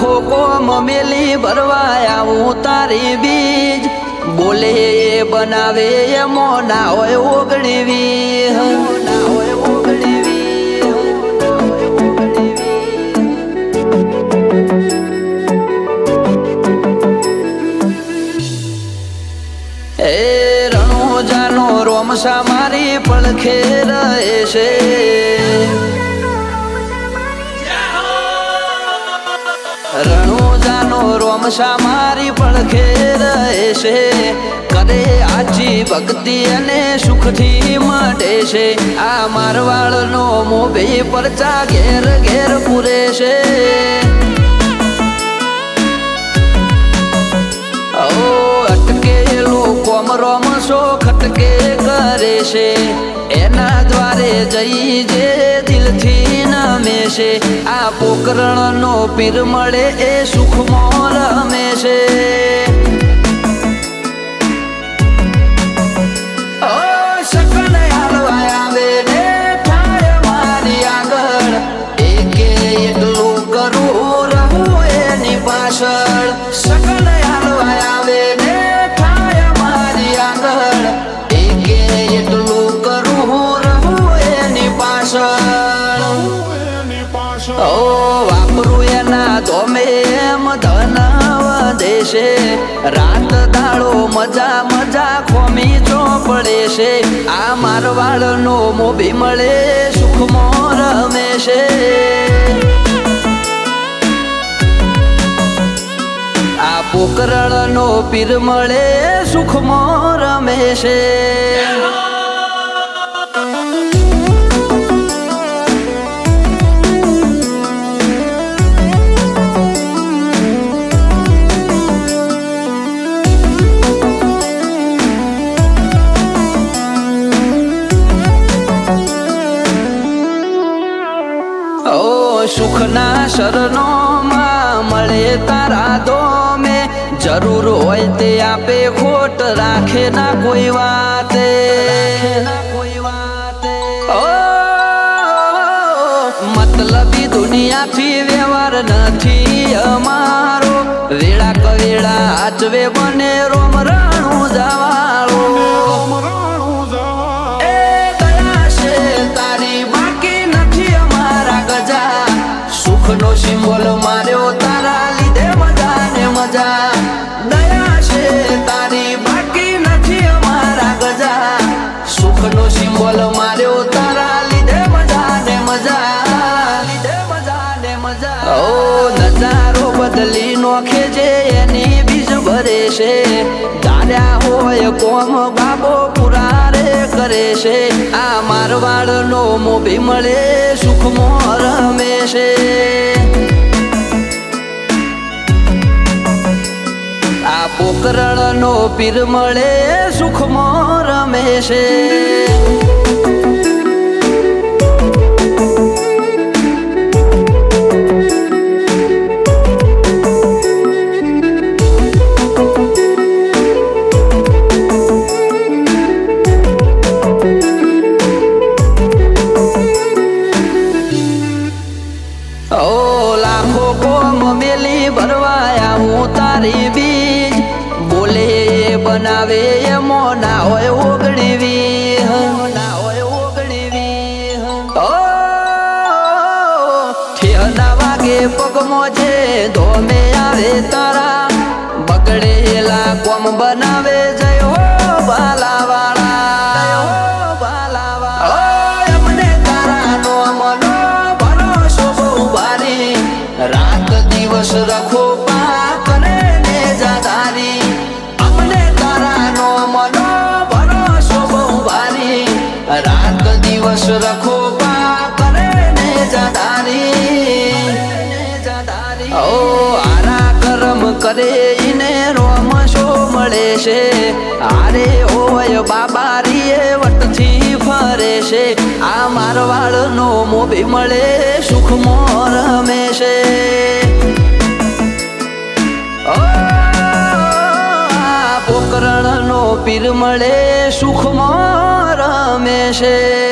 લાખો કોમ મેલી ભરવાયા હું તારી બીજ બોલે એ બનાવે એમો ના હોય ઓગણીવી ના હોય ઓગણીવી એ રણોજાનો રોમસા મારી પડખે રહે છે રણોજાનો રોમસા મારી પડખે રહે છે કરે આજી ભક્તિ અને સુખથી મળે છે આ મારવાડનો મોભી પરચા ઘેર ઘેર પૂરે છે અટકેલો કોમ રોમસો ખટકે કરે છે એના દ્વારે જઈ જે દિલથી નમે છે આ પોકરણનો પીર મળે એ સુખમાં રમે છે સકન હાલવા આવે ને થાય મારી આગળ એકે એટલું કરું રહું એની પાછળ સકન હાલવા આવે ને થાય મારી આગળ એકે એટલું કરું રહું એની પાછળ ઓ વાપરું એના ધોમે એમ ધન વધે છે રાત દાડો મજા મજા ખોમી ચોપડે છે આ મારવાડનો મોભી મળે સુખમાં રમે છે આ પોકરણનો પીર મળે સુખમાં રમે છે સુખના શરણો માં મળે તારા દોમે જરૂર હોય તે આપે ખોટ રાખે ના કોઈ વાતે મતલબી દુનિયાથી વ્યવહાર નથી અમારો વેળા કવેળા આચવે બને રોમ રણું જવાળો સુખનો સિમ્બોલ માર્યો તારા લીધે મજા ને મજા દયા છે તારી બાકી નથી અમારા ગજા સુખનો સિમ્બોલ માર્યો તારા લીધે મજા ને મજા લીધે મજા ને મજા ઓ નજારો બદલી નોખે જે એની બીજ ભરે છે ધાર્યા હોય કોમ બાબો પૂરા રે કરે છે આ મારવાડનો મોભી મળે સુખમાં રમે છે આ પોકરણનો પીર મળે સુખમાં રમે છે લાખો કોમ મેલી ભરવાયા હું તારી બીજ બોલે એ બનાવે એમો ના હોય ઓગણીવી ના હોય ઓગણીવી ઠેના વાગે પગમાં જે ધોમે આવે તારા બગડેલા કોમ બનાવે જય હો બાલાવાળા એમને તારા નો મનો ભરોસો બહુ ભારી રાત દિવસ રખો પા કરે ને જાધારી અમને તારા નો મનો ભરોસો બહુ ભારી રાત દિવસ રખો પા કરે ને જાધારી ઓ આરા કરમ કરે ઈને રોમશો મળે છે આરે હોય બાબારી એ વટથી ફરે છે આ મારવાડનો મોભી મળે સુખમાં રમે છે પોકરણનો પીર મળે સુખમાં રમે છે